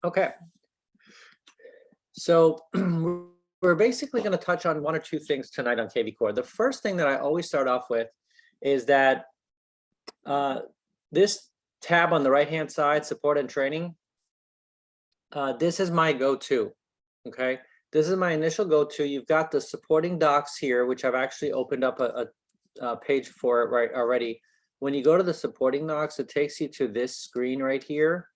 Okay, so we're basically going to touch on one or two things tonight on Kvcore. The first thing that I always start off with is that this tab on the right-hand side, support and training, this is my go-to, okay? This is my initial go-to. You've got the supporting docs here, which I've actually opened up a page for it right already. When you go to the supporting docs, it takes you to this screen right here.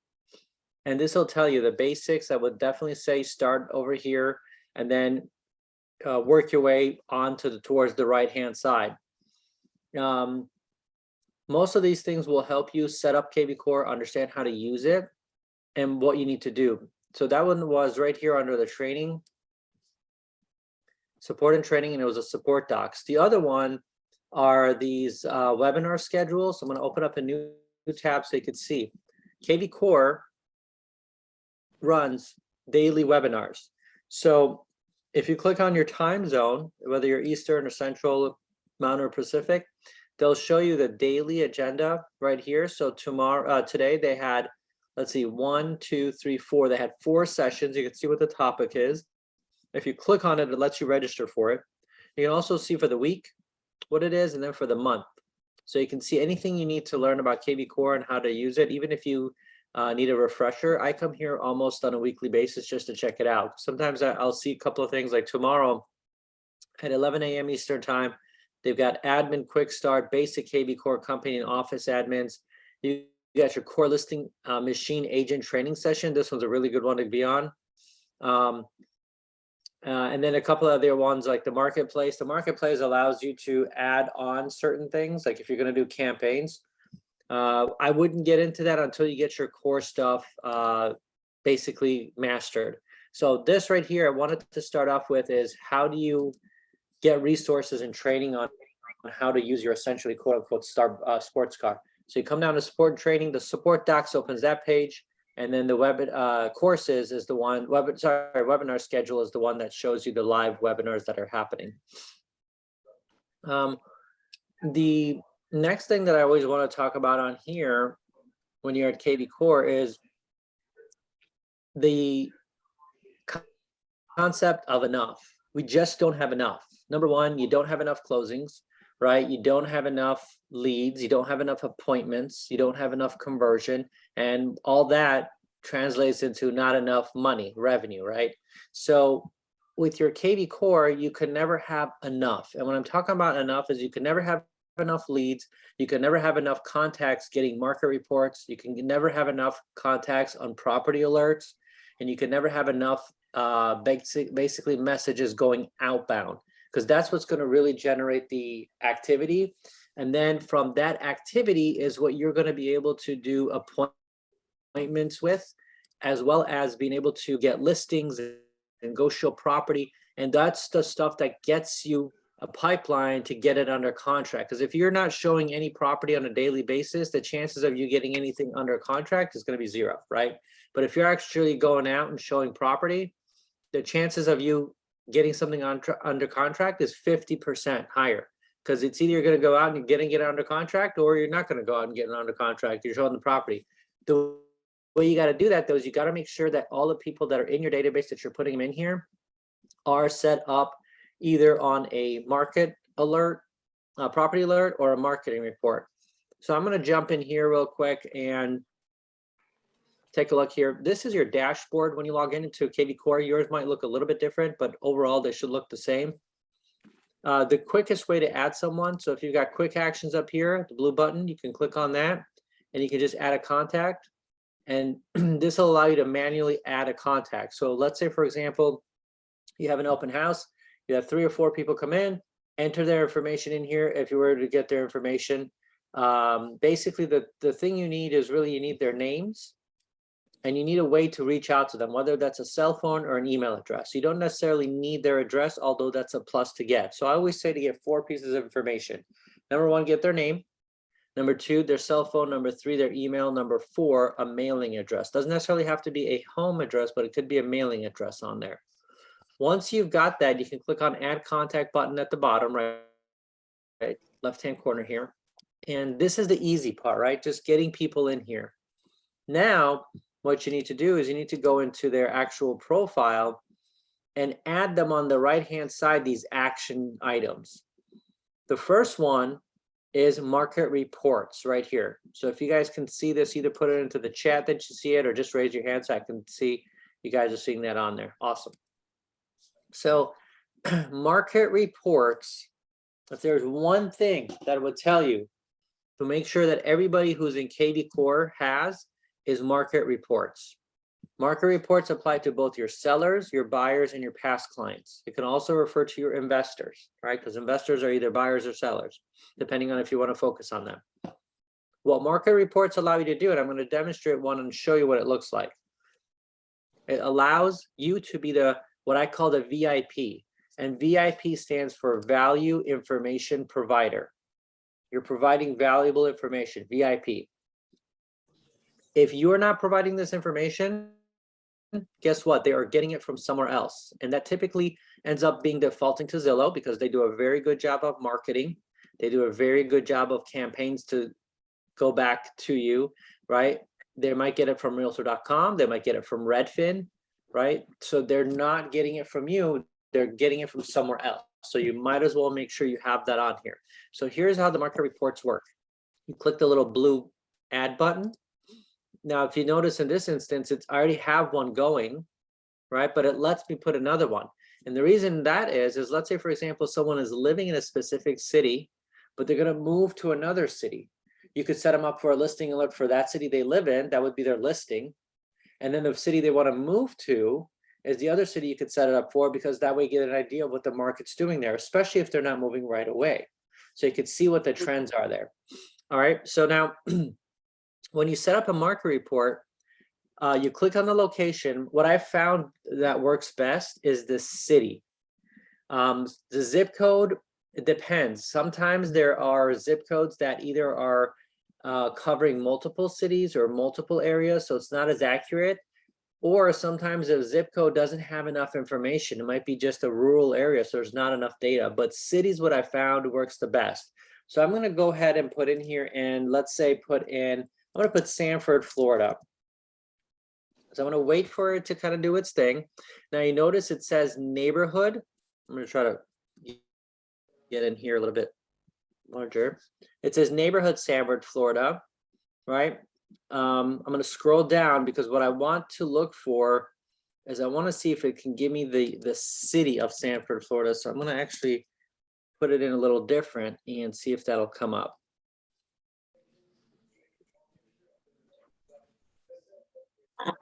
And this will tell you the basics. I would definitely say start over here and then work your way on to towards the right-hand side. Most of these things will help you set up Kvcore, understand how to use it, and what you need to do. So that one was right here under the training, support and training, and it was a support docs. The other one are these webinar schedules. I'm going to open up a new tab so you can see. Kvcore runs daily webinars. So if you click on your time zone, whether you're Eastern or Central, Mountain or Pacific, they'll show you the daily agenda right here. So today they had, let's see, 1, 2, 3, 4. They had 4 sessions. You can see what the topic is. If you click on it, it lets you register for it. You can also see for the week what it is, and then for the month. So you can see anything you need to learn about Kvcore and how to use it. Even if you need a refresher, I come here almost on a weekly basis just to check it out. Sometimes I'll see a couple of things, like tomorrow at 11 a.m. Eastern time. They've got admin quick start, basic Kvcore company and office admins. You got your core listing machine agent training session. This one's a really good one to be on. And then a couple of other ones like the marketplace. The marketplace allows you to add on certain things, like if you're going to do campaigns. I wouldn't get into that until you get your core stuff basically mastered. So this right here, I wanted to start off with is how do you get resources and training on how to use your essentially quote unquote sports car. So you come down to support and training, the support docs opens that page. And then the web courses is the one, webinar schedule is the one that shows you the live webinars that are happening. The next thing that I always want to talk about on here when you're at Kvcore is the concept of enough. We just don't have enough. Number one, you don't have enough closings, right? You don't have enough leads, you don't have enough appointments, you don't have enough conversion, and all that translates into not enough money, revenue, right? So with your Kvcore, you can never have enough. And when I'm talking about enough is you can never have enough leads, you can never have enough contacts getting market reports, you can never have enough contacts on property alerts, and you can never have enough basically messages going outbound, because that's what's going to really generate the activity. And then from that activity is what you're going to be able to do appointments with, as well as being able to get listings and go show property. And that's the stuff that gets you a pipeline to get it under contract. Because if you're not showing any property on a daily basis, the chances of you getting anything under contract is going to be 0, right? But if you're actually going out and showing property, the chances of you getting something under contract is 50% higher, because it's either you're going to go out and get it under contract, or you're not going to go out and get it under contract. You're showing the property. The way you got to do that, though, is you got to make sure that all the people that are in your database that you're putting them in here are set up either on a market alert, property alert, or a marketing report. So I'm going to jump in here real quick and take a look here. This is your dashboard when you log into Kvcore. Yours might look a little bit different, but overall they should look the same. The quickest way to add someone, so if you've got quick actions up here, the blue button, you can click on that and you can just add a contact, and this will allow you to manually add a contact. So let's say, for example, you have an open house, you have 3 or 4 people come in, enter their information in here. If you were to get their information, basically the thing you need is really you need their names, and you need a way to reach out to them, whether that's a cell phone or an email address. You don't necessarily need their address, although that's a plus to get. So I always say to get 4 pieces of information. Number 1, get their name. Number 2, their cell phone. Number 3, their email. Number 4, a mailing address. Doesn't necessarily have to be a home address, but it could be a mailing address on there. Once you've got that, you can click on Add Contact button at the bottom right left-hand corner here. And this is the easy part, right? Just getting people in here. Now, what you need to do is you need to go into their actual profile and add them on the right-hand side, these action items. The first one is market reports right here. So if you guys can see this, either put it into the chat that you see it or just raise your hand so I can see you guys are seeing that on there. Awesome. So market reports, if there's one thing that would tell you to make sure that everybody who's in Kvcore has is market reports. Market reports apply to both your sellers, your buyers, and your past clients. It can also refer to your investors, right? Because investors are either buyers or sellers, depending on if you want to focus on them. What market reports allow you to do, and I'm going to demonstrate one and show you what it looks like. It allows you to be what I call the VIP, and VIP stands for Value Information Provider. You're providing valuable information, VIP. If you're not providing this information, guess what? They are getting it from somewhere else. And that typically ends up being defaulting to Zillow because they do a very good job of marketing. They do a very good job of campaigns to go back to you, right? They might get it from realtor.com. They might get it from Redfin, right? So they're not getting it from you. They're getting it from somewhere else. So you might as well make sure you have that on here. So here's how the market reports work. You click the little blue add button. Now, if you notice in this instance, I already have one going, right? But it lets me put another one. And the reason that is let's say, for example, someone is living in a specific city, but they're going to move to another city. You could set them up for a listing alert for that city they live in. That would be their listing. And then the city they want to move to is the other city you could set it up for, because that way you get an idea of what the market's doing there, especially if they're not moving right away. So you could see what the trends are there. All right. So now when you set up a market report, you click on the location. What I found that works best is the city. The zip code, it depends. Sometimes there are zip codes that either are covering multiple cities or multiple areas, so it's not as accurate. Or sometimes a zip code doesn't have enough information. It might be just a rural area, so there's not enough data. But cities, what I found works the best. So I'm going to go ahead and put in here, and let's say I'm going to put Sanford, Florida. So I'm going to wait for it to kind of do its thing. Now you notice it says neighborhood. I'm going to try to get in here a little bit larger. It says neighborhood Sanford, Florida, right? I'm going to scroll down because what I want to look for is I want to see if it can give me the city of Sanford, Florida. So I'm going to actually put it in a little different and see if that'll come up.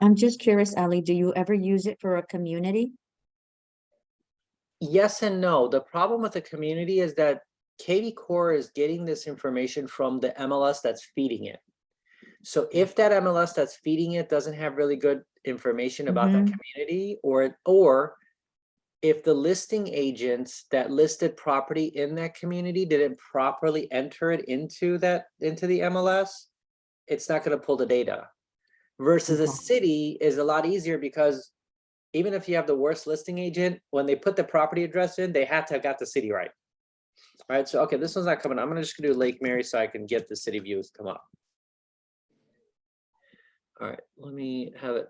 I'm just curious, Ali, do you ever use it for a community? Yes and no. The problem with the community is that Kvcore is getting this information from the MLS that's feeding it. So if that MLS that's feeding it doesn't have really good information about that community, or if the listing agents that listed property in that community didn't properly enter it into the MLS, it's not going to pull the data. Versus a city is a lot easier, because even if you have the worst listing agent, when they put the property address in, they have to have got the city right. All right, so okay, this one's not coming. I'm just gonna do Lake Mary so I can get the city views come up. All right, let me have it.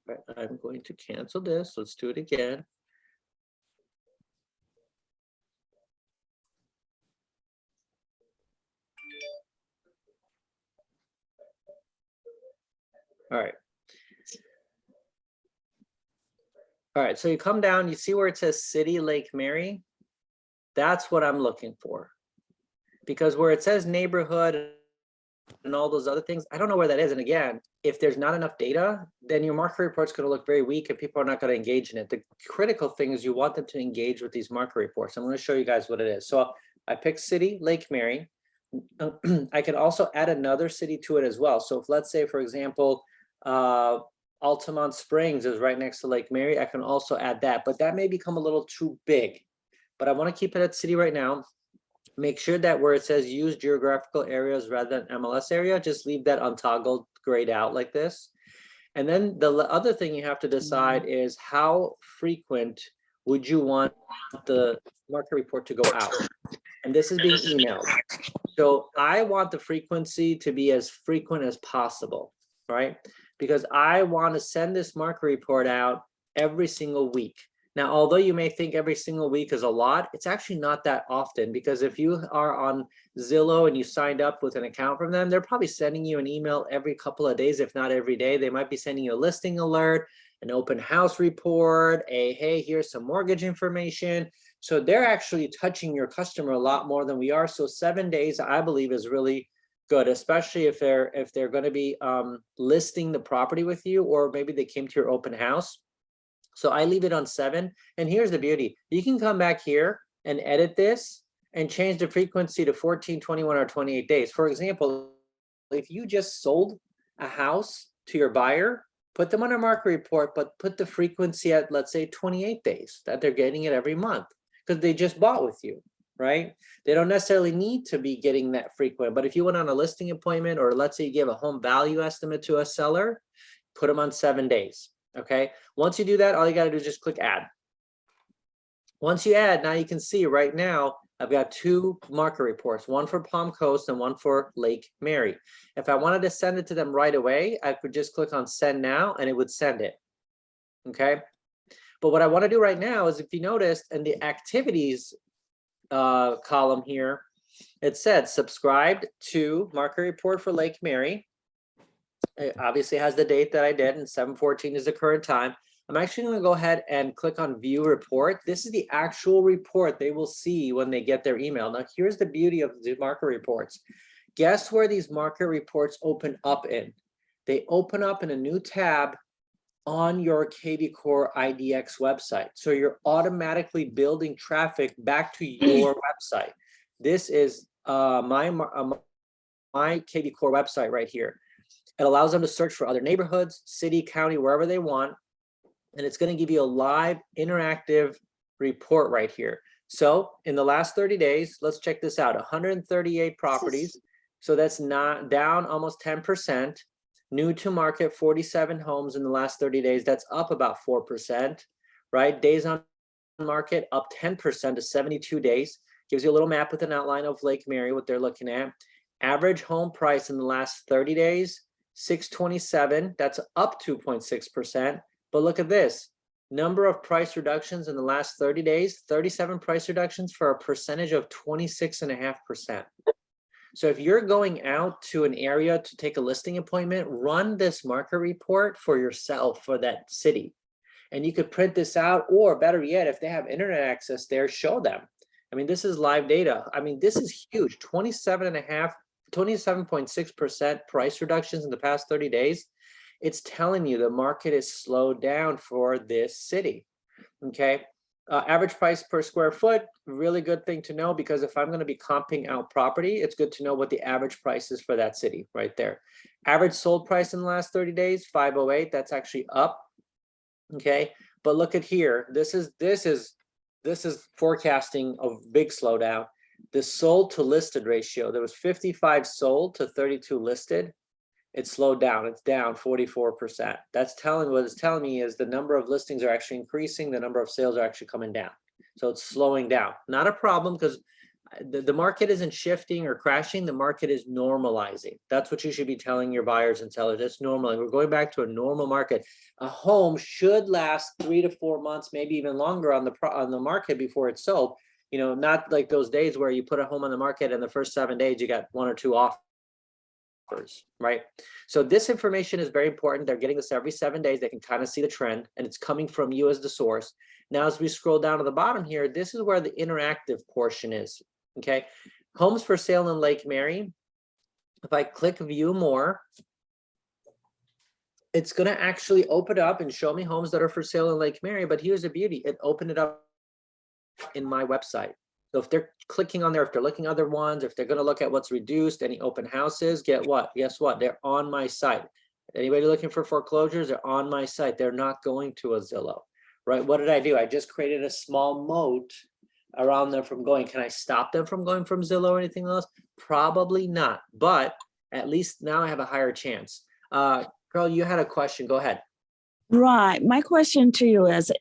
All right, I'm going to cancel this. Let's do it again. All right. All right, so you come down, you see where it says City Lake Mary? That's what I'm looking for. Because where it says neighborhood and all those other things, I don't know where that is. And again, if there's not enough data, then your market report's going to look very weak and people are not going to engage in it. The critical thing is you want them to engage with these market reports. I'm going to show you guys what it is. So I picked City Lake Mary. I can also add another city to it as well. So if, let's say, for example, Altamont Springs is right next to Lake Mary, I can also add that, but that may become a little too big. But I want to keep it at city right now. Make sure that where it says use geographical areas rather than MLS area, just leave that untoggled, grayed out like this. And then the other thing you have to decide is how frequent would you want the market report to go out? and this is being emailed. So I want the frequency to be as frequent as possible, right? Because I want to send this market report out every single week. Now, although you may think every single week is a lot, it's actually not that often, because if you are on Zillow and you signed up with an account from them, they're probably sending you an email every couple of days, if not every day. They might be sending you a listing alert, an open house report, a hey, here's some mortgage information. So they're actually touching your customer a lot more than we are. So 7 days, I believe, is really good, especially if they're going to be listing the property with you, or maybe they came to your open house. So I leave it on 7. And here's the beauty. You can come back here and edit this and change the frequency to 14, 21, or 28 days. For example, if you just sold a house to your buyer, put them on a market report, but put the frequency at, let's say, 28 days, that they're getting it every month, because they just bought with you, right? They don't necessarily need to be getting that frequent. But if you went on a listing appointment, or let's say you gave a home value estimate to a seller, put them on 7 days. Okay, once you do that, all you got to do is just click add. Once you add, now you can see right now I've got 2 market reports, one for Palm Coast and one for Lake Mary. If I wanted to send it to them right away, I could just click on send now and it would send it. Okay, but what I want to do right now is, if you noticed in the activities column here, it said subscribed to market report for Lake Mary. It obviously has the date that I did, and 7/14 is the current time. I'm actually going to go ahead and click on view report. This is the actual report they will see when they get their email. Now, here's the beauty of the market reports. Guess where these market reports open up in? They open up in a new tab on your Kvcore IDX website. So you're automatically building traffic back to your website. This is my Kvcore website right here. It allows them to search for other neighborhoods, city, county, wherever they want. And it's going to give you a live interactive report right here. So in the last 30 days, let's check this out. 138 properties. So that's not down almost 10%. New to market, 47 homes in the last 30 days. That's up about 4%, right? Days on market up 10% to 72 days. Gives you a little map with an outline of Lake Mary, what they're looking at. Average home price in the last 30 days, 627. That's up 2.6%. But look at this. Number of price reductions in the last 30 days, 37 price reductions for a percentage of 26.5%. So if you're going out to an area to take a listing appointment, run this market report for yourself for that city. And you could print this out, or better yet, if they have internet access there, show them. I mean, this is live data. I mean, this is huge. 27.6% price reductions in the past 30 days. It's telling you the market is slowed down for this city. Okay. Average price per square foot, really good thing to know, because if I'm going to be comping out property, it's good to know what the average price is for that city right there. Average sold price in the last 30 days, 508. That's actually up. Okay. But look at here. This is forecasting a big slowdown. The sold to listed ratio, there was 55 sold to 32 listed. It slowed down. It's down 44%. That's telling, what it's telling me is the number of listings are actually increasing. The number of sales are actually coming down. So it's slowing down. Not a problem, because the market isn't shifting or crashing. The market is normalizing. That's what you should be telling your buyers and sellers. It's normal. We're going back to a normal market. A home should last 3 to 4 months, maybe even longer on the market before it's sold. You know, not like those days where you put a home on the market and the first 7 days you got 1 or 2 offers, right? So this information is very important. They're getting this every 7 days. They can kind of see the trend, and it's coming from you as the source. Now, as we scroll down to the bottom here, this is where the interactive portion is. Okay, homes for sale in Lake Mary. If I click view more, it's going to actually open up and show me homes that are for sale in Lake Mary. But here's the beauty. It opened it up in my website. So if they're clicking on there, if they're looking at other ones, if they're going to look at what's reduced, any open houses, guess what? They're on my site. Anybody looking for foreclosures, they're on my site. They're not going to a Zillow, right? What did I do? I just created a small moat around them from going. Can I stop them from going from Zillow or anything else? Probably not, but at least now I have a higher chance. Carl, you had a question. Go ahead. Right. My question to you is,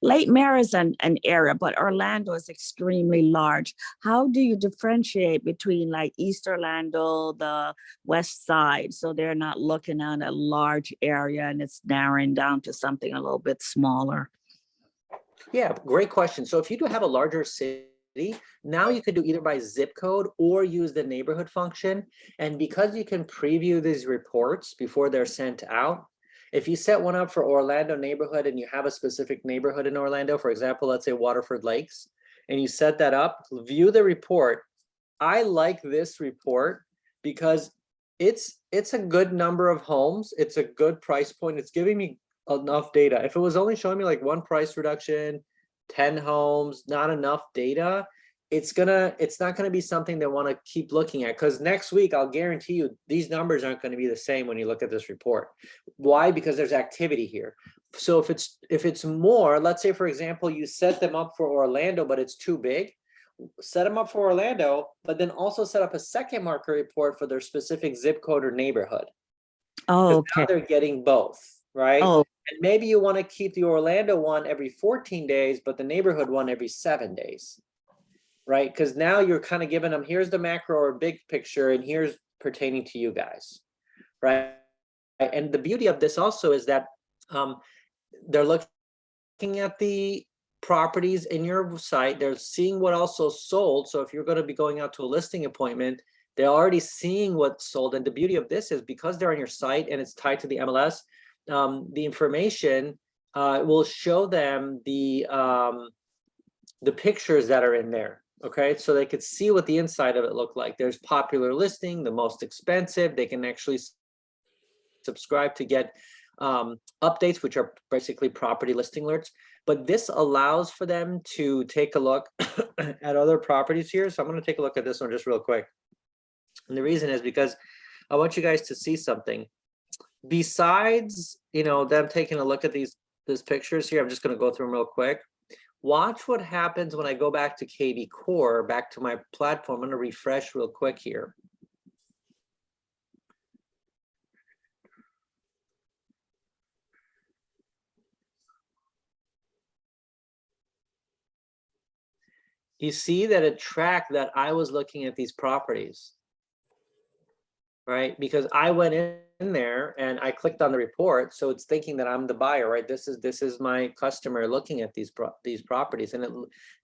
Lake Mary is an area, but Orlando is extremely large. How do you differentiate between like East Orlando, the west side, so they're not looking at a large area and it's narrowing down to something a little bit smaller? Yeah, great question. So if you do have a larger city, now you could do either by zip code or use the neighborhood function. And because you can preview these reports before they're sent out, if you set one up for Orlando neighborhood and you have a specific neighborhood in Orlando, for example, let's say Waterford Lakes, and you set that up, view the report. I like this report because it's a good number of homes. It's a good price point. It's giving me enough data. If it was only showing me like one price reduction, 10 homes, not enough data, it's not gonna be something they want to keep looking at, because next week I'll guarantee you these numbers aren't going to be the same when you look at this report. Why? Because there's activity here. So if it's more, let's say for example you set them up for Orlando but it's too big, set them up for Orlando, but then also set up a second marker report for their specific zip code or neighborhood. Oh, Now okay. they're getting both, right? Oh, And maybe you want to keep the Orlando one every 14 days, but the neighborhood one every 7 days, right? Because now you're kind of giving them, here's the macro or big picture, and here's pertaining to you guys, right? And the beauty of this also is that they're looking at the properties in your site. They're seeing what also sold. So if you're going to be going out to a listing appointment, they're already seeing what's sold. And the beauty of this is because they're on your site and it's tied to the MLS, the information will show them the pictures that are in there. Okay, so they could see what the inside of it looked like. There's popular listing, the most expensive. They can actually subscribe to get updates, which are basically property listing alerts. But this allows for them to take a look at other properties here. So I'm going to take a look at this one just real quick. And the reason is because I want you guys to see something. Besides, them taking a look at these pictures here, I'm just going to go through them real quick. Watch what happens when I go back to Kvcore, back to my platform. I'm going to refresh real quick here. You see that it tracked that I was looking at these properties, right? Because I went in there and I clicked on the report, so it's thinking that I'm the buyer, right? This is my customer looking at these properties, and it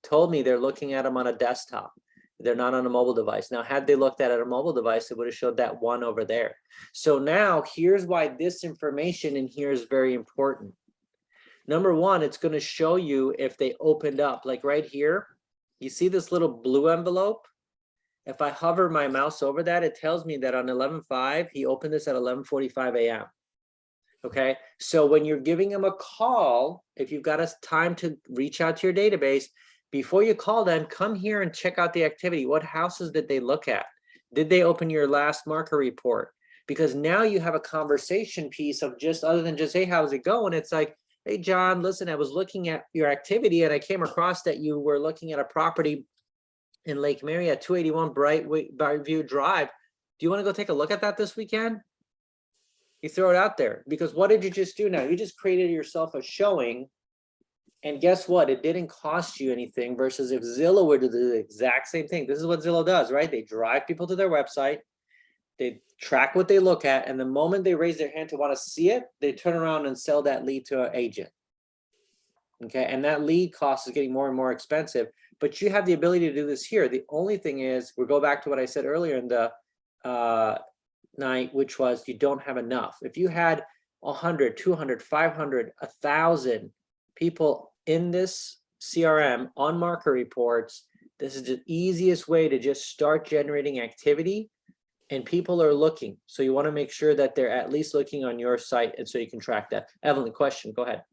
told me they're looking at them on a desktop. They're not on a mobile device. Now, had they looked at it on a mobile device, it would have showed that one over there. So now here's why this information in here is very important. Number one, it's going to show you if they opened up, like right here. You see this little blue envelope? If I hover my mouse over that, it tells me that on 11/5, he opened this at 11:45 a.m. Okay, so when you're giving him a call, if you've got a time to reach out to your database, before you call them, come here and check out the activity. What houses did they look at? Did they open your last marker report? Because now you have a conversation piece of just other than just, hey, how's it going? It's like, hey, John, listen, I was looking at your activity and I came across that you were looking at a property in Lake Mary at 281 Brightview Drive. Do you want to go take a look at that this weekend? You throw it out there, because what did you just do now? You just created yourself a showing, and guess what? It didn't cost you anything, versus if Zillow were to do the exact same thing. This is what Zillow does, right? They drive people to their website, they track what they look at, and the moment they raise their hand to want to see it, they turn around and sell that lead to an agent. Okay, and that lead cost is getting more and more expensive, but you have the ability to do this here. The only thing is, we'll go back to what I said earlier in the night, which was you don't have enough. If you had 100, 200, 500, 1,000 people in this CRM on marker reports, this is the easiest way to just start generating activity, and people are looking. So you want to make sure that they're at least looking on your site, and so you can track that. Evelyn, question, go ahead.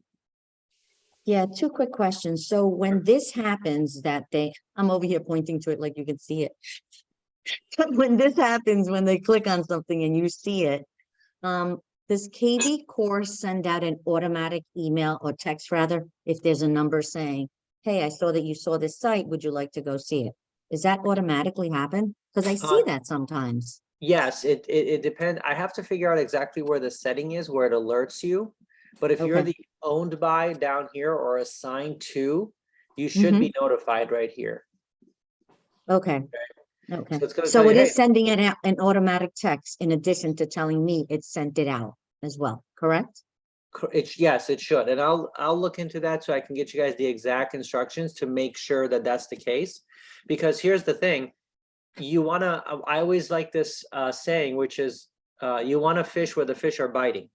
Yeah, two quick questions. So when this happens, I'm over here pointing to it like you can see it. When this happens, when they click on something and you see it, does Kvcore send out an automatic email or text rather, if there's a number saying, hey, I saw that you saw this site, would you like to go see it? Does that automatically happen? Because I see that sometimes. Yes, it depends. I have to figure out exactly where the setting is, where it alerts you. But if you're Okay. the owned by down here or assigned to, you should be notified right here. Okay. Okay. So it's going to tell So you, it hey, is sending it out an automatic text in addition to telling me it sent it out as well, correct? yes, it should. And I'll look into that so I can get you guys the exact instructions to make sure that that's the case. Because here's the thing, you want to, I always like this saying, which is you want to fish where the fish are biting.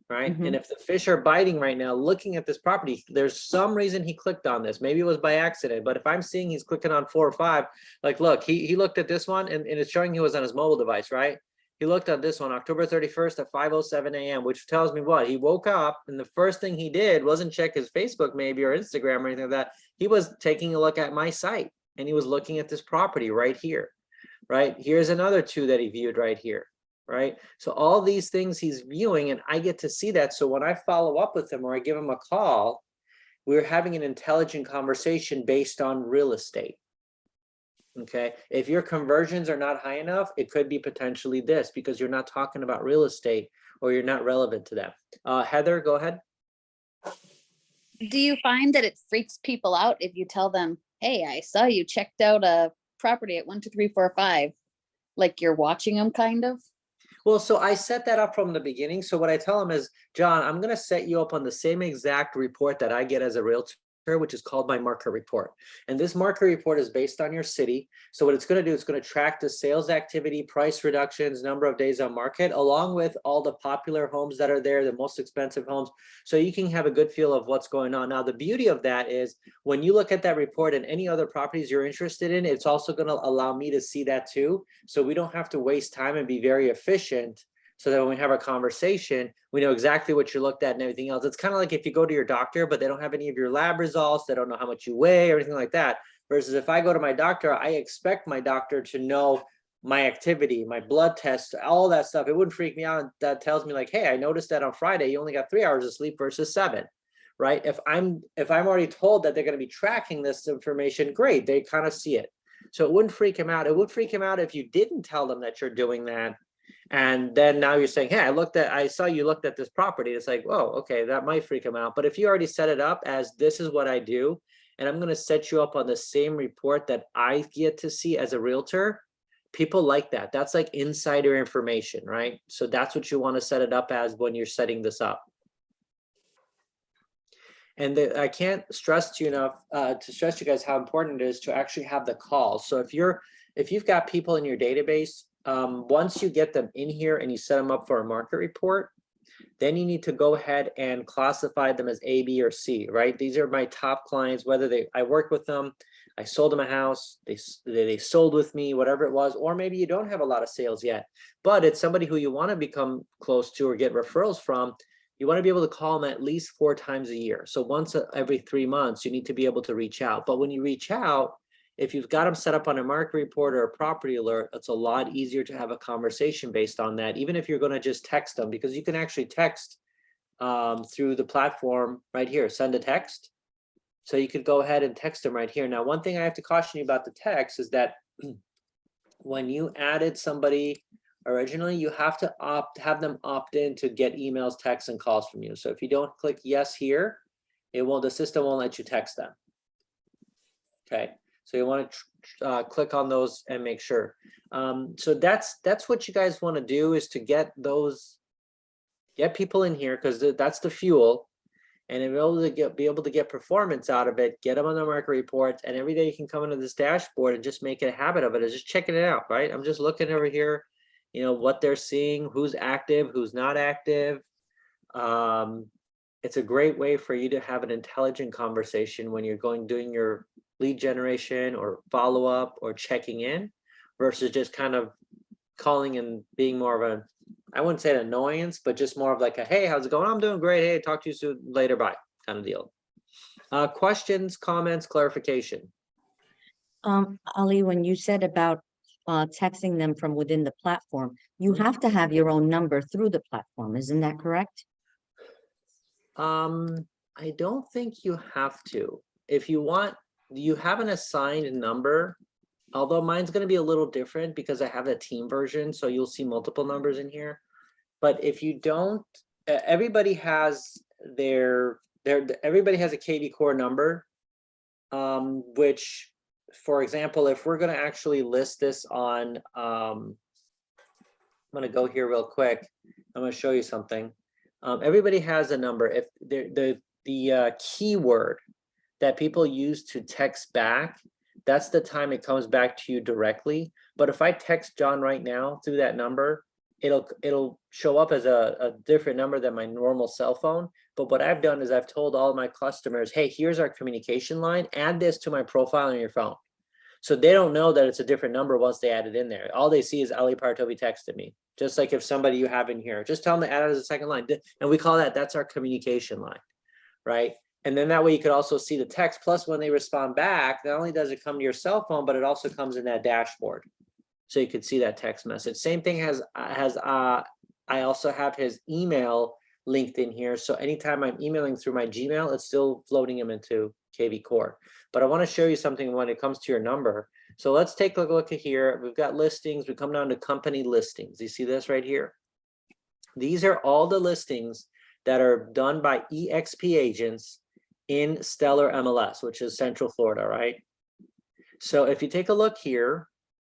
Right? And if the fish are biting right now, looking at this property, there's some reason he clicked on this. Maybe it was by accident, but if I'm seeing he's clicking on 4 or 5, like, look, he looked at this one and it's showing he was on his mobile device, right? He looked at this one, October 31st at 5:07 a.m., which tells me what? He woke up and the first thing he did wasn't check his Facebook maybe or Instagram or anything like that. He was taking a look at my site and he was looking at this property right here, right? Here's another 2 that he viewed right here. Right? So all these things he's viewing and I get to see that. So when I follow up with him or I give him a call, we're having an intelligent conversation based on real estate. Okay. If your conversions are not high enough, it could be potentially this because you're not talking about real estate or you're not relevant to them. Heather, go ahead. Do you find that it freaks people out if you tell them, hey, I saw you checked out a property at 1, 2, 3, 4, 5, like you're watching them kind of? Well, so I set that up from the beginning. So what I tell them is, John, I'm going to set you up on the same exact report that I get as a realtor, which is called my market report. And this market report is based on your city. So what it's going to do, it's going to track the sales activity, price reductions, number of days on market, along with all the popular homes that are there, the most expensive homes. So you can have a good feel of what's going on. Now, the beauty of that is when you look at that report and any other properties you're interested in, it's also going to allow me to see that too. So we don't have to waste time and be very efficient. So that when we have a conversation, we know exactly what you looked at and everything else. It's kind of like if you go to your doctor, but they don't have any of your lab results, they don't know how much you weigh or anything like that. Versus if I go to my doctor, I expect my doctor to know my activity, my blood tests, all that stuff. It wouldn't freak me out. That tells me like, hey, I noticed that on Friday, you only got 3 hours of sleep versus 7, right? If I'm already told that they're going to be tracking this information, great, they kind of see it. So it wouldn't freak him out. It would freak him out if you didn't tell them that you're doing that. And then now you're saying, hey, I saw you looked at this property. It's like, whoa, okay, that might freak them out. But if you already set it up as this is what I do, and I'm going to set you up on the same report that I get to see as a realtor, people like that. That's like insider information, right? So that's what you want to set it up as when you're setting this up. And I can't stress to you enough to stress you guys how important it is to actually have the calls. So if you've got people in your database, once you get them in here and you set them up for a market report, then you need to go ahead and classify them as A, B, or C, right? These are my top clients, whether I work with them, I sold them a house, they sold with me, whatever it was, or maybe you don't have a lot of sales yet, but it's somebody who you want to become close to or get referrals from. You want to be able to call them at least 4 times a year. So once every 3 months, you need to be able to reach out. But when you reach out, if you've got them set up on a market report or a property alert, it's a lot easier to have a conversation based on that, even if you're going to just text them, because you can actually text through the platform right here, send a text. So you could go ahead and text them right here. Now, one thing I have to caution you about the text is that when you added somebody originally, you have to have them opt in to get emails, texts, and calls from you. So if you don't click yes here, the system won't let you text them. Okay. So you want to click on those and make sure. So that's what you guys want to do, is to get people in here, because that's the fuel, and be able to get performance out of it. Get them on the market reports, and every day you can come into this dashboard and just make it a habit of it. Is just checking it out, right? I'm just looking over here, what they're seeing, who's active, who's not active. It's a great way for you to have an intelligent conversation when you're doing your lead generation or follow-up or checking in, versus just kind of calling and being more of I wouldn't say an annoyance, but just more of like a, hey, how's it going? I'm doing great. Hey, talk to you soon, later, bye, kind of deal. Questions, comments, clarification? Ali, when you said about texting them from within the platform, you have to have your own number through the platform, isn't that correct? I don't think you have to. If you want, you have an assigned number, although mine's going to be a little different because I have a team version, so you'll see multiple numbers in here. But if you don't, everybody has everybody has a Kvcore number, which, for example, if we're going to actually list this on, I'm going to go here real quick. I'm going to show you something. Everybody has a number. If the keyword that people use to text back, that's the time it comes back to you directly. But if I text John right now through that number, it'll show up as a different number than my normal cell phone. But what I've done is I've told all of my customers, hey, here's our communication line, add this to my profile on your phone. So they don't know that it's a different number once they add it in there. All they see is Ali Partovi texted me. Just like if somebody you have in here, just tell them to add it as a second line. And we call that's our communication line, right? And then that way you could also see the text. Plus when they respond back, not only does it come to your cell phone, but it also comes in that dashboard. So you could see that text message. Same thing I also have his email linked in here. So anytime I'm emailing through my Gmail, it's still floating him into Kvcore. But I want to show you something when it comes to your number. So let's take a look at here. We've got listings. We come down to company listings. You see this right here? These are all the listings that are done by EXP agents in Stellar MLS, which is Central Florida, right? So if you take a look here,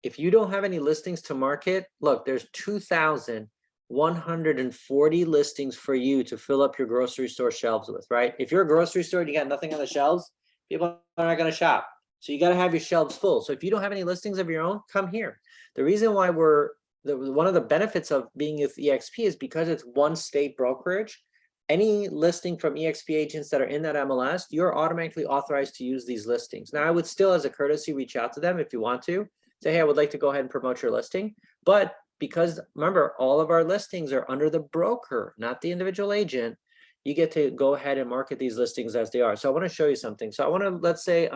if you don't have any listings to market, look, there's 2,140 listings for you to fill up your grocery store shelves with, right? If you're a grocery store and you got nothing on the shelves, people are not going to shop. So you got to have your shelves full. So if you don't have any listings of your own, come here. The reason why one of the benefits of being with EXP is because it's one state brokerage. Any listing from EXP agents that are in that MLS, you're automatically authorized to use these listings. Now, I would still, as a courtesy, reach out to them if you want to. Say, hey, I would like to go ahead and promote your listing. But because, remember, all of our listings are under the broker, not the individual agent, you get to go ahead and market these listings as they are. So I want to show you something. So I want to, let's say,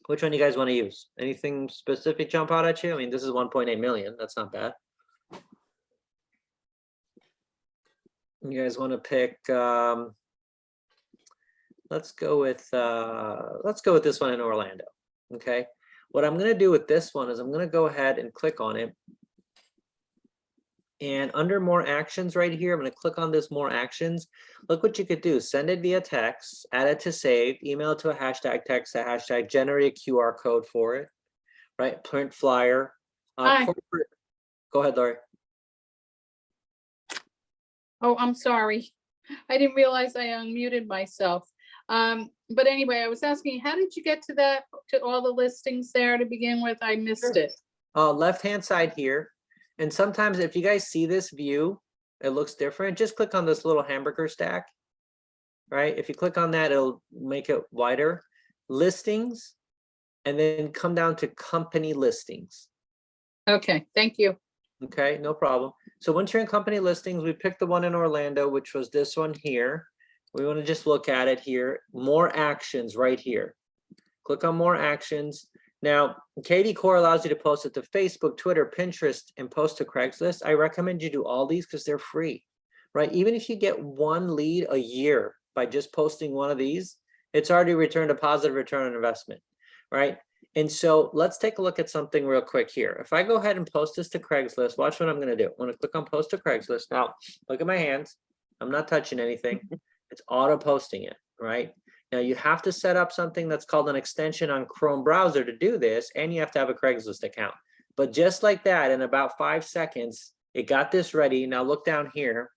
which one you guys want to use? Anything specific jump out at you? I mean, this is 1.8 million. That's not bad. You guys want to pick, let's go with this one in Orlando. Okay. What I'm going to do with this one is I'm going to go ahead and click on it. And under more actions right here, I'm going to click on this more actions. Look what you could do. Send it via text, add it to save, email it to a hashtag, text a hashtag, generate a QR code for it, right? Print flyer. Corporate. Go ahead, Laurie. Oh, I'm sorry. I didn't realize I unmuted myself. But anyway, I was asking, how did you get to that, to all the listings there to begin with? I missed it. Left-hand side here. And sometimes if you guys see this view, it looks different. Just click on this little hamburger stack, right? If you click on that, it'll make it wider. Listings, and then come down to company listings. Okay, thank you. Okay, no problem. So once you're in company listings, we picked the one in Orlando, which was this one here. We want to just look at it here. More actions right here. Click on more actions. Now, Kvcore allows you to post it to Facebook, Twitter, Pinterest, and post to Craigslist. I recommend you do all these because they're free, right? Even if you get one lead a year by just posting one of these, it's already returned a positive return on investment, right? And so let's take a look at something real quick here. If I go ahead and post this to Craigslist, watch what I'm going to do. I'm going to click on post to Craigslist. Now, look at my hands. I'm not touching anything. It's auto posting it, right? Now you have to set up something that's called an extension on Chrome browser to do this, and you have to have a Craigslist account. But just like that, in about 5 seconds, it got this ready. Now look down here.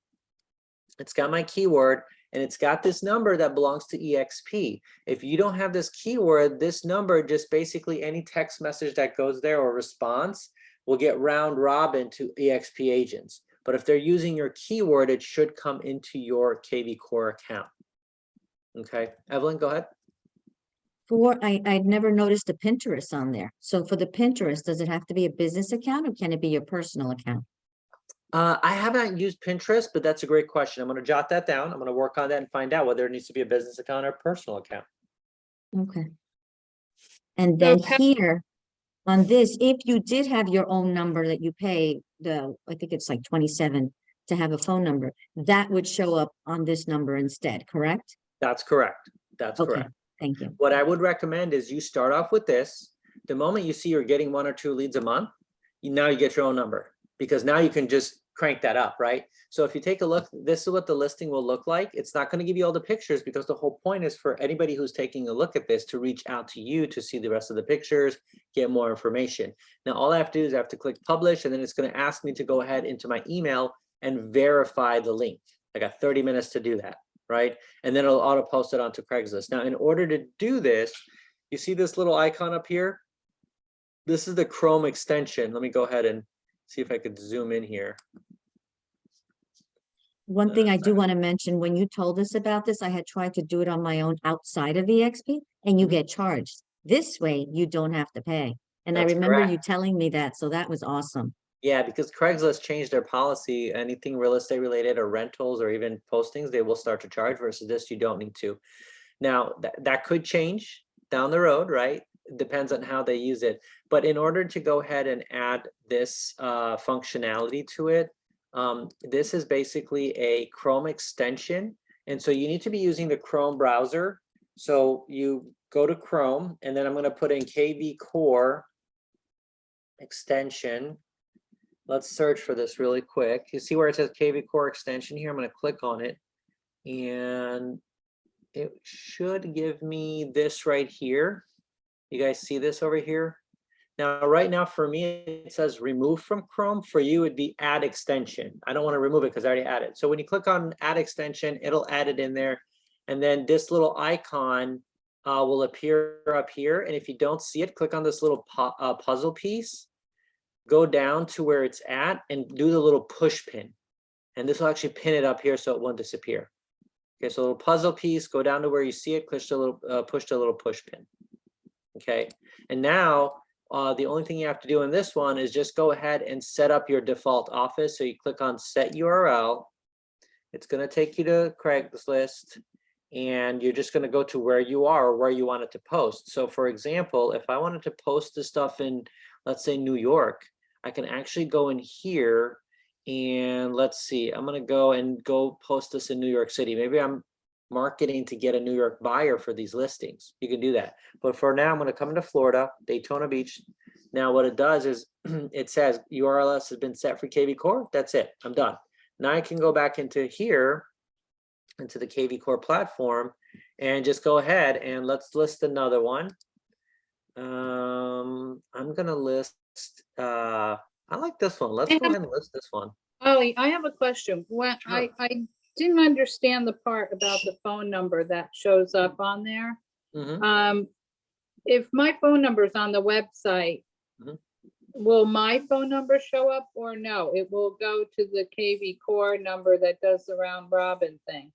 It's got my keyword, and it's got this number that belongs to EXP. If you don't have this keyword, this number, just basically any text message that goes there or response will get round robin to EXP agents. But if they're using your keyword, it should come into your Kvcore account. Okay, Evelyn, go ahead. I'd never noticed a Pinterest on there. So for the Pinterest, does it have to be a business account or can it be your personal account? I haven't used Pinterest, but that's a great question. I'm going to jot that down. I'm going to work on that and find out whether it needs to be a business account or a personal account. Okay. And then here on this, if you did have your own number that you pay I think it's like 27 to have a phone number, that would show up on this number instead, correct? That's correct. That's correct. Thank you. What I would recommend is you start off with this. The moment you see you're getting 1 or 2 leads a month, now you get your own number. because now you can just crank that up, right? So if you take a look, this is what the listing will look like. It's not going to give you all the pictures because the whole point is for anybody who's taking a look at this to reach out to you to see the rest of the pictures, get more information. Now, all I have to do is I have to click publish, and then it's going to ask me to go ahead into my email and verify the link. I got 30 minutes to do that, right? And then it'll auto post it onto Craigslist. Now, in order to do this, you see this little icon up here? This is the Chrome extension. Let me go ahead and see if I could zoom in here. One thing I do want to mention, when you told us about this, I had tried to do it on my own outside of EXP, and you get charged. This way, you don't have to pay. And I That's remember you correct. telling me that, so that was awesome. Yeah, because Craigslist changed their policy. Anything real estate related or rentals or even postings, they will start to charge, versus this, you don't need to. Now, that could change down the road, right? It depends on how they use it. But in order to go ahead and add this functionality to it, this is basically a Chrome extension. And so you need to be using the Chrome browser. So you go to Chrome, and then I'm going to put in Kvcore extension. Let's search for this really quick. You see where it says Kvcore extension here? I'm going to click on it, and it should give me this right here. You guys see this over here? Now, right now for me, it says remove from Chrome. For you, it'd be add extension. I don't want to remove it because I already added. So when you click on add extension, it'll add it in there. And then this little icon will appear up here. And if you don't see it, click on this little puzzle piece, go down to where it's at and do the little push pin. And this will actually pin it up here so it won't disappear. Okay, so a little puzzle piece, go down to where you see it, push the little push pin. Okay, and now the only thing you have to do in this one is just go ahead and set up your default office. So you click on set URL. It's going to take you to Craigslist, and you're just going to go to where you are or where you want it to post. So for example, if I wanted to post this stuff in, let's say, New York, I can actually go in here and let's see, I'm going to go post this in New York City. Maybe I'm marketing to get a New York buyer for these listings. You can do that. But for now, I'm going to come into Florida, Daytona Beach. Now what it does is it says URL has been set for Kvcore. That's it. I'm done. Now I can go back into here, into the Kvcore platform, and just go ahead and let's list another one. I'm going to list, I like this one. Let's go ahead and list this one. Ollie, I have a question. When Sure. I didn't understand the part about the phone number that shows up on there. Mhm. If my phone number is on the website, Mhm. will my phone number show up or no? It will go to the Kvcore number that does the round robin thing.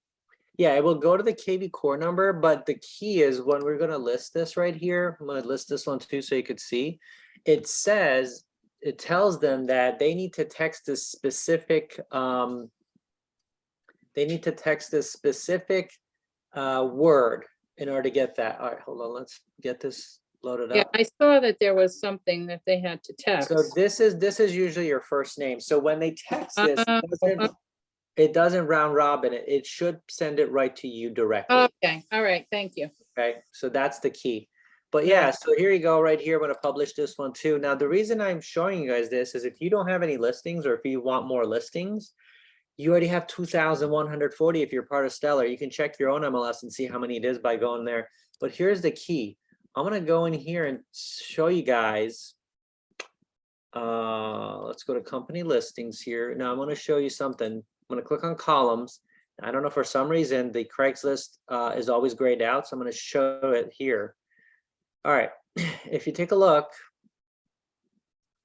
Yeah, it will go to the Kvcore number, but the key is when we're going to list this right here, I'm going to list this one too so you could see. It says, it tells them that they need to text this specific, word in order to get that. All right, hold on, let's get this loaded Yeah, up. I saw that there was something that they had to text. So this is usually your first name. So when they text this, Oh, it doesn't round robin it. It should send it right to you directly. okay, all right, thank you. Okay, so that's the key. But Yeah. yeah, so here you go right here. I'm going to publish this one too. Now, the reason I'm showing you guys this is if you don't have any listings or if you want more listings, you already have 2,140 if you're part of Stellar. You can check your own MLS and see how many it is by going there. But here's the key. I'm going to go in here and show you guys. Let's go to company listings here. Now I'm going to show you something. I'm going to click on columns. I don't know, for some reason, the Craigslist is always grayed out. So I'm going to show it here. All right. If you take a look,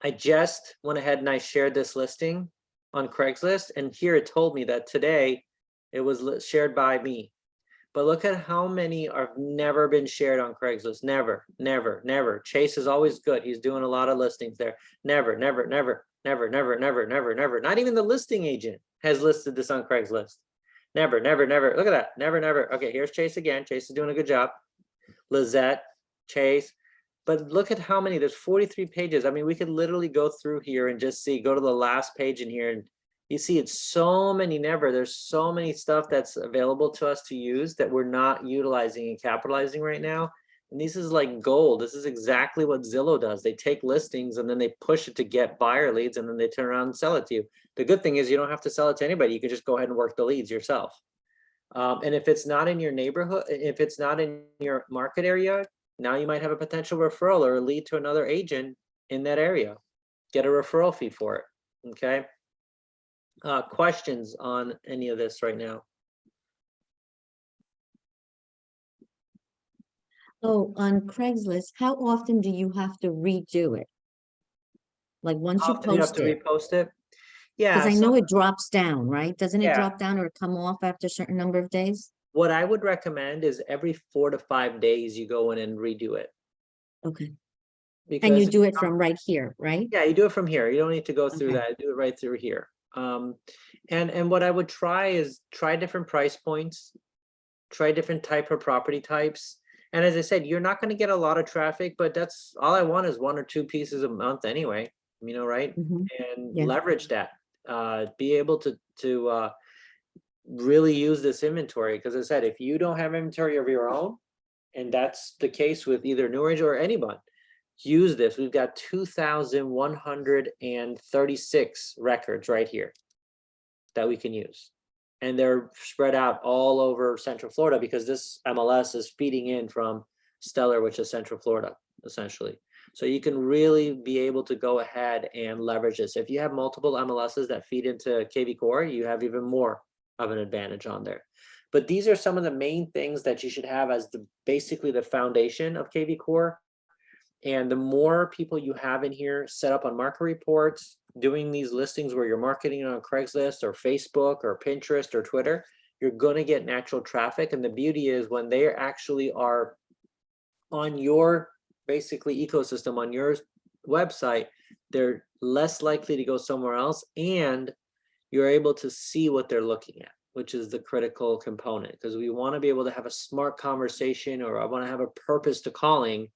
I just went ahead and I shared this listing on Craigslist. And here it told me that today it was shared by me. But look at how many have never been shared on Craigslist. Never, never, never. Chase is always good. He's doing a lot of listings there. Never, never, never, never, never, never, never, never. Not even the listing agent has listed this on Craigslist. Never, never, never. Look at that. Never, never. Okay, here's Chase again. Chase is doing a good job. Lizette, Chase. But look at how many. There's 43 pages. I mean, we could literally go through here and just see, go to the last page in here, and you see it's so many never. There's so many stuff that's available to us to use that we're not utilizing and capitalizing right now. And this is like gold. This is exactly what Zillow does. They take listings and then they push it to get buyer leads, and then they turn around and sell it to you. The good thing is you don't have to sell it to anybody. You can just go ahead and work the leads yourself. And if it's not in your neighborhood, if it's not in your market area, now you might have a potential referral or a lead to another agent in that area. Get a referral fee for it. Okay. Questions on any of this right now? Oh, on Craigslist, how often do you have to redo it? Like once How you often do you have post to it, repost it? because Yeah. I So know it drops down, right? Doesn't it Yeah. drop down or come off after a certain number of days? what I would recommend is every 4 to 5 days you go in and redo it. Okay. Because And you do it from right here, right? yeah, you do it from here. You don't need to go through Okay. that. Do it right through here. And what I would try is try different price points, try different type of property types. And as I said, you're not going to get a lot of traffic, but that's all I want is 1 or 2 pieces a month anyway, right? Mhm. And Yeah. leverage that. Be able to really use this inventory, because as I said, if you don't have inventory of your own, and that's the case with either New Age or anyone, use this. We've got 2,136 records right here that we can use. And they're spread out all over Central Florida because this MLS is feeding in from Stellar, which is Central Florida, essentially. So you can really be able to go ahead and leverage this. If you have multiple MLSs that feed into Kvcore, you have even more of an advantage on there. But these are some of the main things that you should have as basically the foundation of Kvcore. And the more people you have in here set up on market reports, doing these listings where you're marketing on Craigslist or Facebook or Pinterest or Twitter, you're going to get natural traffic. And the beauty is when they actually are on your basically ecosystem, on your website, they're less likely to go somewhere else, and you're able to see what they're looking at, which is the critical component, because we want to be able to have a smart conversation, or I want to have a purpose to calling.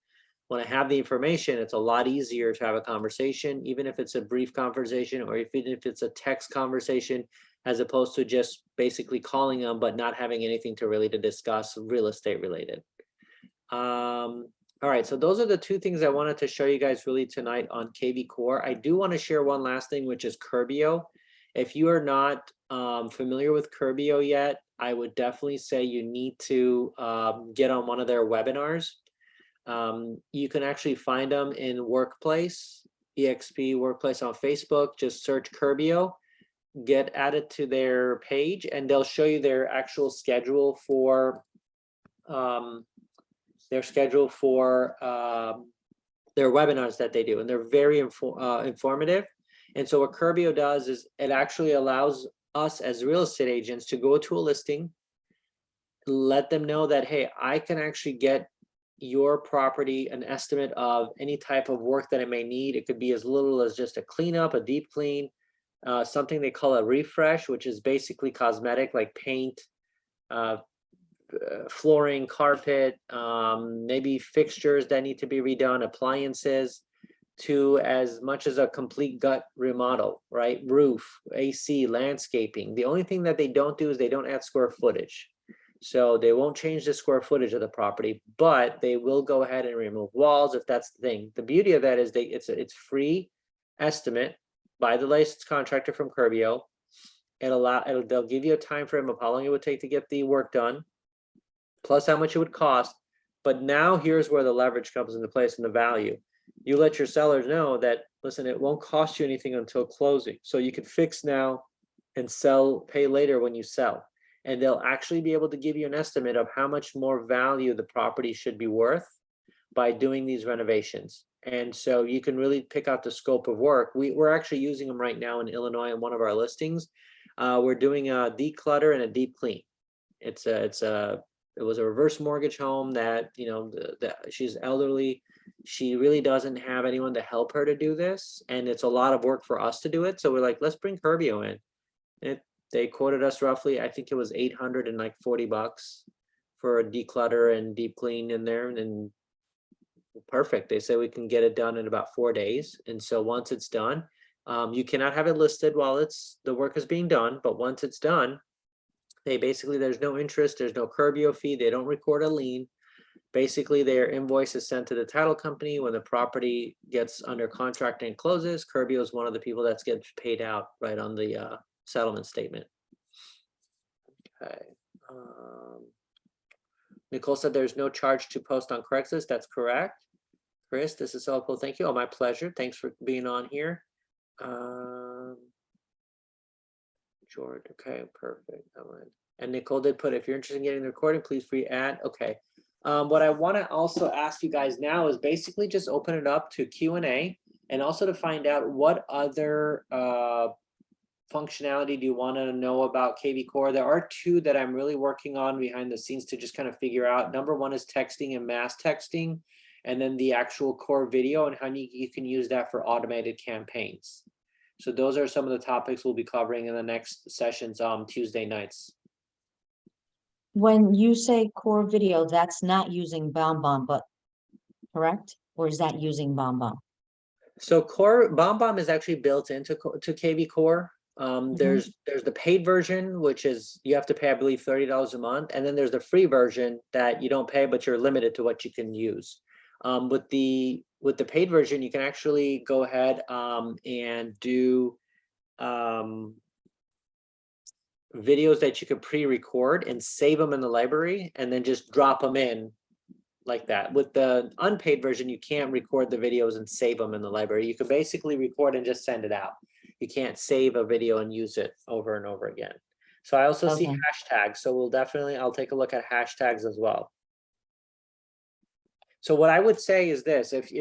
When I have the information, it's a lot easier to have a conversation, even if it's a brief conversation, or even if it's a text conversation, as opposed to just basically calling them but not having anything to really to discuss real estate related. All right, so those are the 2 things I wanted to show you guys really tonight on Kvcore. I do want to share one last thing, which is Curbio. If you are not familiar with Curbio yet, I would definitely say you need to get on one of their webinars. You can actually find them in Workplace, EXP Workplace on Facebook. Just search Curbio, get added to their page, and they'll show you their actual schedule for their webinars that they do, and they're very informative. And so what Curbio does is it actually allows us as real estate agents to go to a listing, let them know that, hey, I can actually get your property an estimate of any type of work that it may need. It could be as little as just a cleanup, a deep clean, something they call a refresh, which is basically cosmetic, like paint, flooring, carpet, maybe fixtures that need to be redone, appliances, to as much as a complete gut remodel, right? Roof, AC, landscaping. The only thing that they don't do is they don't add square footage. So they won't change the square footage of the property, but they will go ahead and remove walls if that's the thing. The beauty of that is it's free estimate by the licensed contractor from Curbio. They'll give you a time frame of how long it would take to get the work done, plus how much it would cost. But now here's where the leverage comes into place and the value. You let your sellers know that, listen, it won't cost you anything until closing. So you can fix now and pay later when you sell. And they'll actually be able to give you an estimate of how much more value the property should be worth by doing these renovations. And so you can really pick out the scope of work. We're actually using them right now in Illinois on one of our listings. We're doing a declutter and a deep clean. It was a reverse mortgage home that, she's elderly. She really doesn't have anyone to help her to do this. And it's a lot of work for us to do it. So we're like, let's bring Curbio in. They quoted us roughly, I think it was $840 for a declutter and deep clean in there. And perfect. They say we can get it done in about 4 days. And so once it's done, you cannot have it listed while the work is being done. But once it's done, there's no interest, there's no Curbio fee, they don't record a lien. Basically, their invoice is sent to the title company when the property gets under contract and closes. Curbio is one of the people that gets paid out right on the settlement statement. Okay. Nicole said there's no charge to post on Craigslist. That's correct. Chris, this is helpful. Thank you. Oh, my pleasure. Thanks for being on here. George, okay, perfect. And Nicole did put, if you're interested in getting the recording, please free add. Okay. What I want to also ask you guys now is basically just open it up to Q&A and also to find out what other functionality do you want to know about Kvcore. There are two that I'm really working on behind the scenes to just kind of figure out. Number one is texting and mass texting, and then the actual core video and how you can use that for automated campaigns. So those are some of the topics we'll be covering in the next sessions on Tuesday nights. When you say core video, that's not using BombBomb, but correct? Or is that using BombBomb? So core BombBomb is actually built into Kvcore. There's the paid version, which is you have to pay, I believe, $30 a month, and then there's the free version that you don't pay, but you're limited to what you can use. With the paid version, you can actually go ahead and do videos that you can pre-record and save them in the library and then just drop them in like that. With the unpaid version, you can't record the videos and save them in the library. You can basically record and just send it out. You can't save a video and use it over and over again. So I also see hashtags. So I'll take a look at hashtags as well. So what I would say is this: if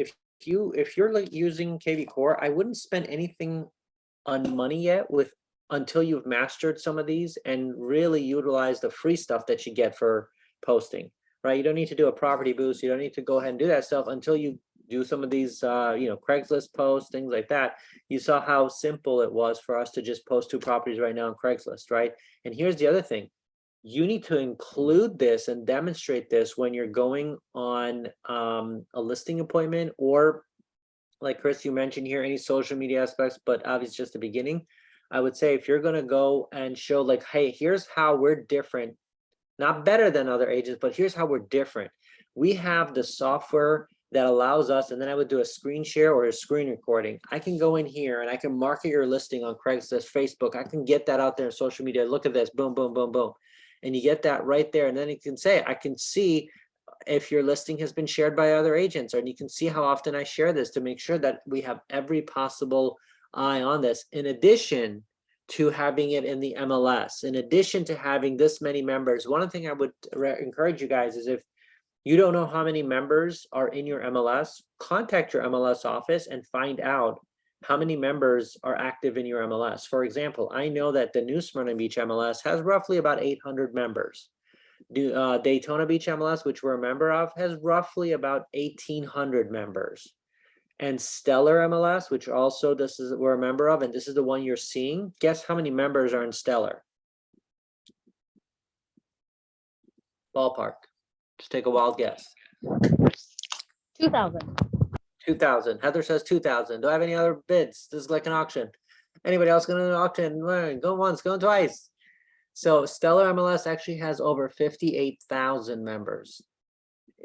you're like using Kvcore, I wouldn't spend anything on money yet until you've mastered some of these and really utilize the free stuff that you get for posting, right? You don't need to do a property boost. You don't need to go ahead and do that stuff until you do some of these, Craigslist posts, things like that. You saw how simple it was for us to just post 2 properties right now on Craigslist, right? And here's the other thing. You need to include this and demonstrate this when you're going on a listing appointment, or like Chris, you mentioned here, any social media aspects, but obviously just the beginning. I would say if you're going to go and show like, hey, here's how we're different, not better than other agents, but here's how we're different. We have the software that allows us, and then I would do a screen share or a screen recording. I can go in here and I can market your listing on Craigslist, Facebook. I can get that out there in social media. Look at this, boom, boom, boom, boom. And you get that right there. And then you can say, I can see if your listing has been shared by other agents, and you can see how often I share this to make sure that we have every possible eye on this, in addition to having it in the MLS, in addition to having this many members. One thing I would encourage you guys is, if you don't know how many members are in your MLS, contact your MLS office and find out how many members are active in your MLS. For example, I know that the New Smyrna Beach MLS has roughly about 800 members. Daytona Beach MLS, which we're a member of, has roughly about 1,800 members. And Stellar MLS, which also we're a member of, and this is the one you're seeing. Guess how many members are in Stellar? Ballpark. Just take a wild guess. 2,000. 2,000. Heather says 2,000. Do I have any other bids? This is like an auction. Anybody else going to auction? Go once, go twice. So Stellar MLS actually has over 58,000 members.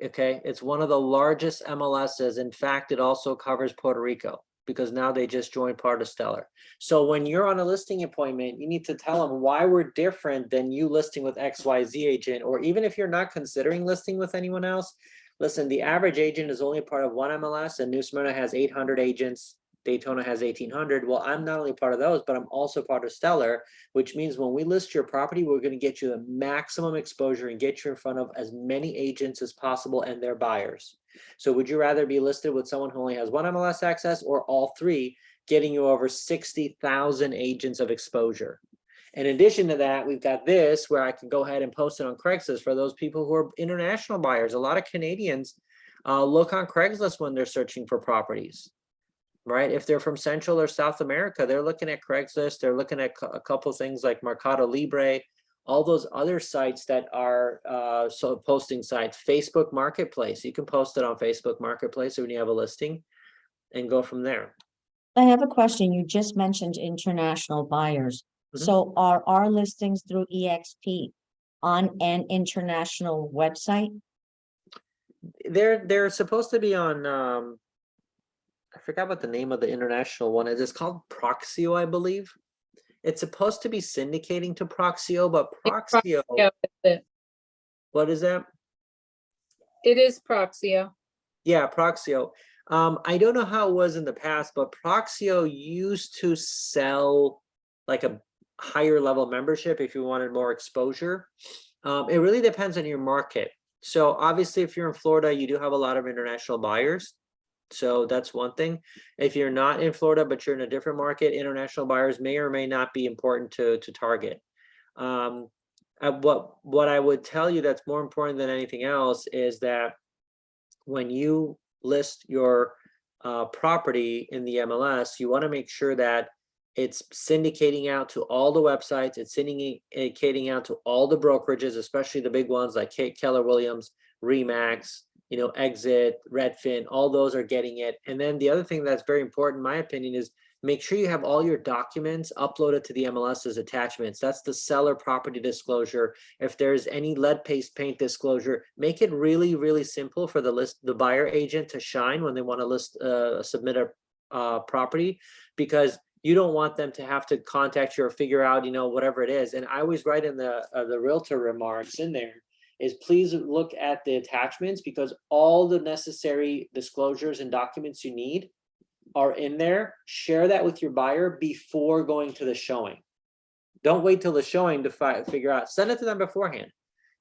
Okay, it's one of the largest MLSs. In fact, it also covers Puerto Rico, because now they just joined part of Stellar. So when you're on a listing appointment, you need to tell them why we're different than you listing with XYZ agent, or even if you're not considering listing with anyone else. Listen, the average agent is only part of one MLS, and New Smyrna has 800 agents. Daytona has 1,800. Well, I'm not only part of those, but I'm also part of Stellar, which means when we list your property, we're going to get you the maximum exposure and get you in front of as many agents as possible and their buyers. So would you rather be listed with someone who only has one MLS access, or all 3, getting you over 60,000 agents of exposure? In addition to that, we've got this where I can go ahead and post it on Craigslist for those people who are international buyers. A lot of Canadians look on Craigslist when they're searching for properties, right? If they're from Central or South America, they're looking at Craigslist. They're looking at a couple of things like Mercado Libre, all those other sites that are posting sites. Facebook Marketplace, you can post it on Facebook Marketplace when you have a listing and go from there. I have a question. You just mentioned international buyers. So are our listings through EXP on an international website? They're supposed to be on, I forgot what the name of the international one is. It's called Proxio, I believe. It's supposed to be syndicating to Proxio, but Proxio, Yeah, that's it. what is that? It is Proxio. Yeah, Proxio. I don't know how it was in the past, but Proxio used to sell like a higher level membership if you wanted more exposure. It really depends on your market. So obviously, if you're in Florida, you do have a lot of international buyers. So that's one thing. If you're not in Florida, but you're in a different market, international buyers may or may not be important to target. What I would tell you that's more important than anything else is that when you list your property in the MLS, you want to make sure that it's syndicating out to all the websites. It's syndicating out to all the brokerages, especially the big ones like Keller Williams, Remax, Exit, Redfin. All those are getting it. And then the other thing that's very important, in my opinion, is make sure you have all your documents uploaded to the MLS as attachments. That's the seller property disclosure. If there's any lead paste paint disclosure, make it really, really simple for the buyer agent to shine when they want to submit a property, because you don't want them to have to contact you or figure out, whatever it is. And I always write in the realtor remarks in there is please look at the attachments, because all the necessary disclosures and documents you need are in there. Share that with your buyer before going to the showing. Don't wait till the showing to figure out. Send it to them beforehand.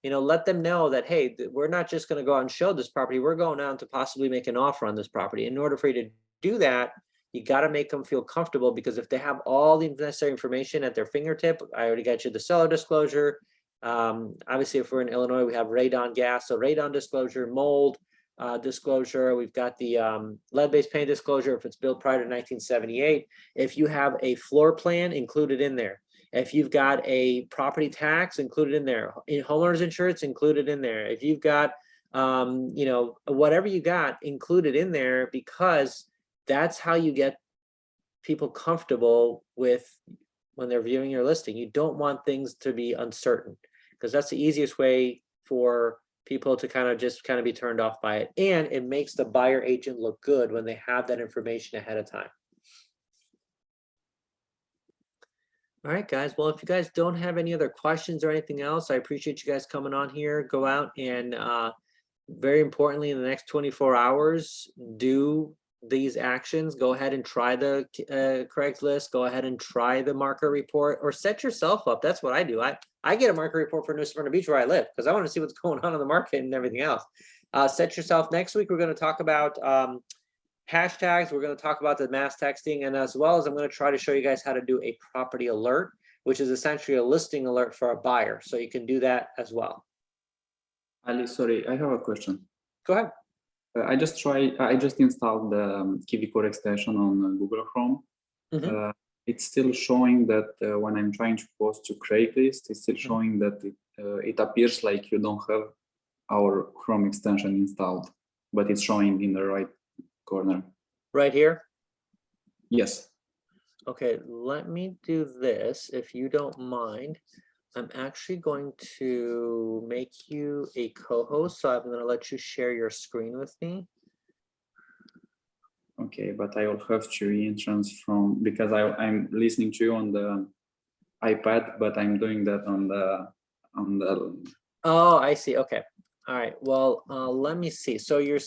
Let them know that, hey, we're not just going to go out and show this property. We're going out to possibly make an offer on this property. In order for you to do that, you got to make them feel comfortable, because if they have all the necessary information at their fingertip, I already got you the seller disclosure. Obviously, if we're in Illinois, we have radon gas, so radon disclosure, mold disclosure. We've got the lead-based paint disclosure if it's built prior to 1978. If you have a floor plan included in there, if you've got a property tax included in there, homeowners insurance included in there, if you've got whatever you got included in there, because that's how you get people comfortable with when they're viewing your listing. You don't want things to be uncertain, because that's the easiest way for people to kind of be turned off by it. And it makes the buyer agent look good when they have that information ahead of time. All right, guys. Well, if you guys don't have any other questions or anything else, I appreciate you guys coming on here. Go out and very importantly, in the next 24 hours, do these actions. Go ahead and try the Craigslist. Go ahead and try the market report, or set yourself up. That's what I do. I get a market report for New Smyrna Beach where I live, because I want to see what's going on in the market and everything else. Set yourself. Next week, we're going to talk about hashtags. We're going to talk about the mass texting, and as well as I'm going to try to show you guys how to do a property alert, which is essentially a listing alert for a buyer. So you can do that as well. Ali, sorry, I have a question. Go ahead. I just installed the Kvcore extension on Google Chrome. Mhm. It's still showing that when I'm trying to post to Craigslist, it's still showing that it appears like you don't have our Chrome extension installed, but it's showing in the right corner. Right here. Yes. Okay, let me do this, if you don't mind. I'm actually going to make you a co-host, so I'm going to let you share your screen with me. Okay, but I will have to re-entrance from, because I'm listening to you on the iPad, but I'm doing that on the. Oh, I see. Okay. All right. Well, let me see. So you're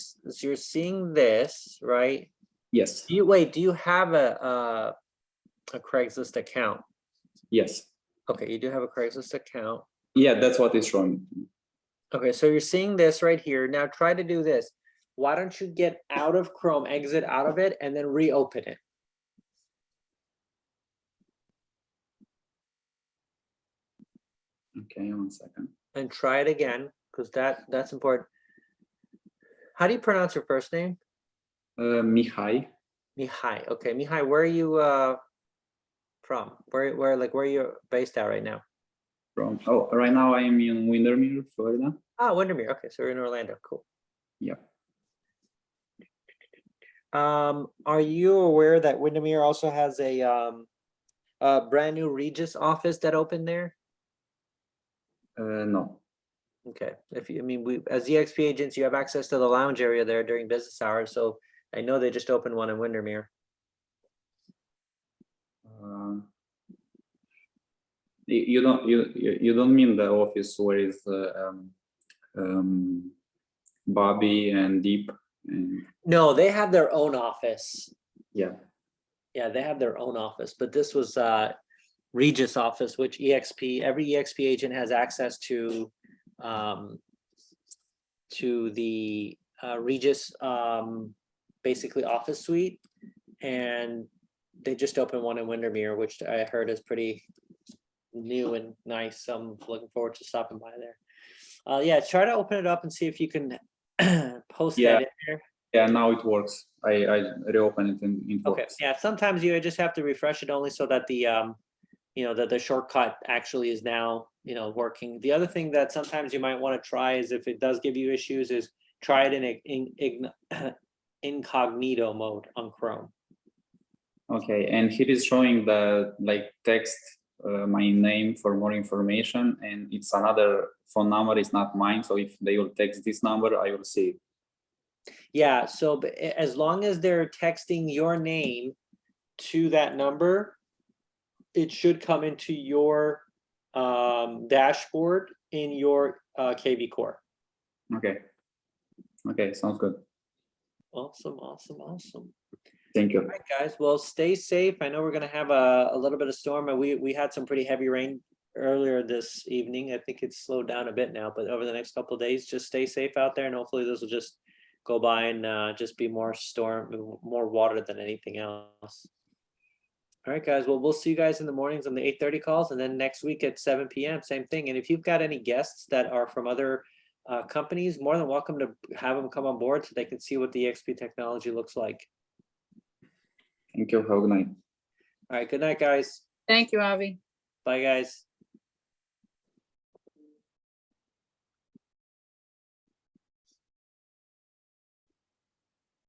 seeing this, right? Yes. Do you have a Craigslist account? Yes. Okay, you do have a Craigslist account. Yeah, that's what it's showing. Okay, so you're seeing this right here. Now try to do this. Why don't you get out of Chrome, exit out of it, and then reopen it? Okay, 1 second. And try it again, because that's important. How do you pronounce your first name? Mihai. Mihai. Okay, Mihai, where are you from? Where are you based at right now? Right now I am in Windermere, Florida. Ah, Windermere. Okay, so we're in Orlando. Cool. Yeah. Are you aware that Windermere also has a brand new Regis office that opened there? No. Okay, if you, I mean, we, as EXP agents, you have access to the lounge area there during business hours, so I know they just opened one in Windermere. You don't mean the office where is Bobby and Deep and No, they have their own office. yeah. Yeah, they have their own office, but this was Regis office, which every EXP agent has access to the Regis basically office suite, and they just opened one in Windermere, which I heard is pretty new and nice. So I'm looking forward to stopping by there. Yeah, try to open it up and see if you can post Yeah. that in there. Yeah, now it works. I reopen it and it Okay, works. yeah, sometimes you just have to refresh it only so that the you know, that the shortcut actually is now, you know, working. The other thing that sometimes you might want to try is, if it does give you issues, is try it in incognito mode on Chrome. Okay, and here is showing the like text my name for more information, and it's another phone number. It's not mine. So if they will text this number, I will see it. Yeah, so as long as they're texting your name to that number, it should come into your dashboard in your Kvcore. Okay. Okay, sounds good. Awesome, awesome, awesome. Thank you. All right, guys. Well, stay safe. I know we're gonna have a little bit of storm, and we had some pretty heavy rain earlier this evening. I think it's slowed down a bit now, but over the next couple of days, just stay safe out there, and hopefully this will just go by and just be more more water than anything else. All right, guys. Well, we'll see you guys in the mornings on the 8:30 calls, and then next week at 7 p.m. Same thing. And if you've got any guests that are from other companies, more than welcome to have them come on board so they can see what the EXP technology looks like. Thank you. Have a good night. All right. Good night, guys. Thank you, Avi. Bye, guys.